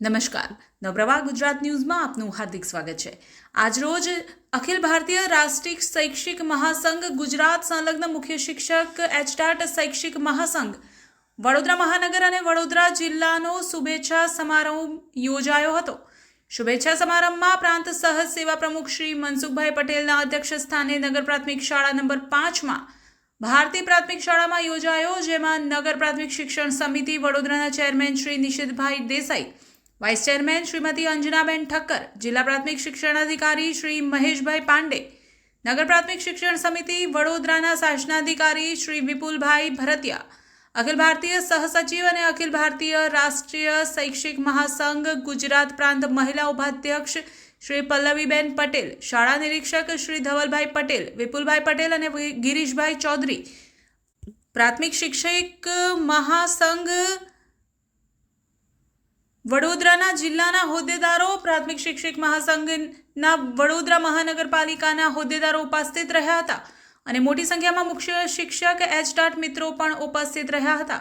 નમસ્કાર, નવપ્રવાહ ગુજરાત ન્યૂઝમાં આપનું હાર્દિક સ્વાગત છે। આજરોજ અખિલ ભારતીય રાષ્ટ્રીય શૈક્ષિક મહાસંઘ ગુજરાત સંલગ્ન મુખ્ય શિક્ષક એચટાટ શૈક્ષિક મહાસંઘ વડોદરા મહાનગર અને વડોદરા જિલ્લાનો શુભેચ્છા સમારોહ યોજાયો હતો। શુભેચ્છા સમારંભમાં પ્રાંત સહ સેવા પ્રમુખ શ્રી મનસુખભાઈ પટેલના અધ્યક્ષ સ્થાને નગર પ્રાથમિક શાળા નંબર 5માં ભારતીય પ્રાથમિક શાળામાં યોજાયો, જેમાં નગર પ્રાથમિક શિક્ષણ સમિતિ વડોદરાના chairman Shri Nishitbhai Desai, vice chairman Shrimati Anjanaben Thakkar, જિલ્લા પ્રાથમિક શિક્ષણાધિકારી શ્રી મહેશભાઈ પાંડે, નગર પ્રાથમિક શિક્ષણ સમિતિ વડોદરાના શાસનાધિકારી શ્રી વિપુલભાઈ ભરતિયા, અખિલ ભારતીય સહસચિવ અને અખિલ ભારતીય રાષ્ટ્રીય શૈક્ષિક મહાસંઘ ગુજરાત પ્રાંત મહિલા ઉપાધ્યક્ષ શ્રી પલ્લવીબેન પટેલ, શાળા નિરીક્ષક શ્રી ધવલભાઈ પટેલ, વિપુલભાઈ પટેલ અને ગિરીશભાઈ ચૌધરી, પ્રાથમિક શિક્ષક મહાસંઘ વડોદરાના જિલ્લાના હોદ્દેદારો, પ્રાથમિક શિક્ષક મહાસંઘના વડોદરા મહાનગરપાલિકાના હોદ્દેદારો ઉપસ્થિત રહ્યા હતા અને મોટી સંખ્યામાં મુખ્ય શિક્ષક એચટાટ મિત્રો પણ ઉપસ્થિત રહ્યા હતા।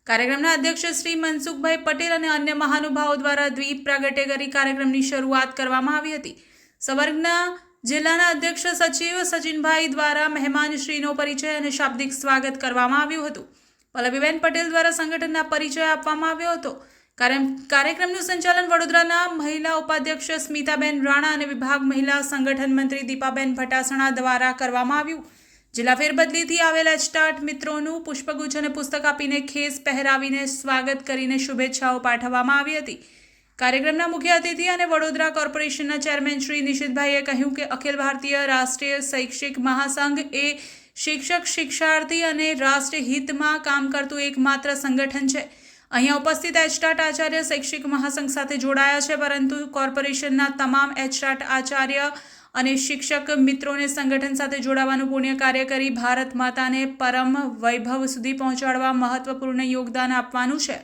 કાર્યક્રમના અધ્યક્ષ શ્રી મનસુખભાઈ પટેલ અને અન્ય મહાનુભાવો દ્વારા દ્વીપ પ્રાગટ્ય કરી કાર્યક્રમની શરૂઆત કરવામાં આવી હતી। સવર્ગના જિલ્લાના અધ્યક્ષ સચિવ સચિનભાઈ દ્વારા મહેમાનશ્રીનો પરિચય અને શાબ્દિક સ્વાગત કરવામાં આવ્યું હતું। પલ્લવીબેન પટેલ દ્વારા સંગઠનના પરિચય આપવામાં આવ્યો હતો। કાર્યક્રમનું સંચાલન વડોદરાના મહિલા ઉપાધ્યક્ષ સ્મિતાબેન રાણા અને વિભાગ મહિલા સંગઠન મંત્રી દીપાબેન ભટાસણા દ્વારા કરવામાં આવ્યું। જિલ્લા ફેરબદલીથી આવેલા એચટાટ મિત્રોનું પુષ્પગુચ્છ અને પુસ્તક આપીને ખેસ પહેરાવીને સ્વાગત કરીને શુભેચ્છાઓ પાઠવવામાં આવી હતી। કાર્યક્રમના મુખ્ય અતિથિ અને વડોદરા કોર્પોરેશનના ચેરમેન શ્રી નિશિતભાઈએ કહ્યું કે અખિલ ભારતીય રાષ્ટ્રીય શૈક્ષિક મહાસંઘ એ શિક્ષક, શિક્ષાર્થી અને રાષ્ટ્રીય હિતમાં કામ કરતું એકમાત્ર સંગઠન છે। અહીંયા ઉપસ્થિત એચટાટ આચાર્ય શૈક્ષિક મહાસંઘ સાથે જોડાયા છે, પરંતુ કોર્પોરેશનના તમામ એચટાટ આચાર્ય અને શિક્ષક મિત્રોને સંગઠન સાથે જોડાવાનું પુણ્ય કાર્ય કરી ભારત માતાને પરમ વૈભવ સુધી પહોંચાડવા મહત્વપૂર્ણ યોગદાન આપવાનું છે।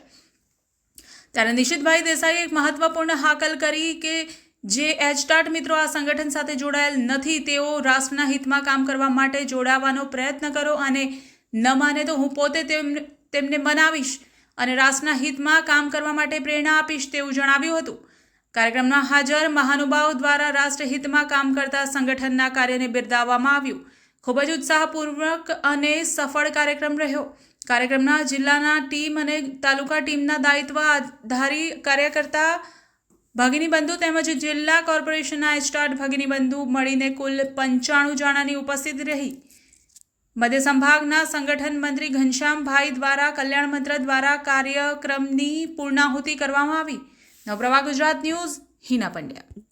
ત્યારે નિશિતભાઈ દેસાઈએ એક મહત્વપૂર્ણ હાકલ કરી કે જે એચટાટ મિત્રો આ સંગઠન સાથે જોડાયેલ નથી તેઓ રાષ્ટ્રના હિતમાં કામ કરવા માટે જોડાવાનો પ્રયત્ન કરો અને ન માને તો હું પોતે તેમને મનાવીશ અને રાષ્ટ્રના હિતમાં કામ કરવા માટે પ્રેરણા આપીશ તેવું જણાવ્યું હતું। કાર્યક્રમમાં હાજર મહાનુભાવો દ્વારા રાષ્ટ્રહિતમાં કામ કરતા સંગઠનના કાર્યને બિરદાવવામાં આવ્યું। ખૂબ જ ઉત્સાહપૂર્વક અને સફળ કાર્યક્રમ રહ્યો। કાર્યક્રમના જિલ્લાના ટીમ અને તાલુકા ટીમના દાયિત્વ આધારી કાર્યકર્તા ભગિની બંધુ તેમજ જિલ્લા કોર્પોરેશનના એચટાટ ભગિની બંધુ મળીને કુલ 95 જણાની ઉપસ્થિત રહી। મધ્ય સંભાગના સંગઠન મંત્રી ઘનશ્યામભાઈ દ્વારા કલ્યાણ મંત્ર દ્વારા કાર્યક્રમની પૂર્ણાહુતિ કરવામાં આવી। નવપ્રવાહ ગુજરાત ન્યૂઝ, હિના પંડ્યા।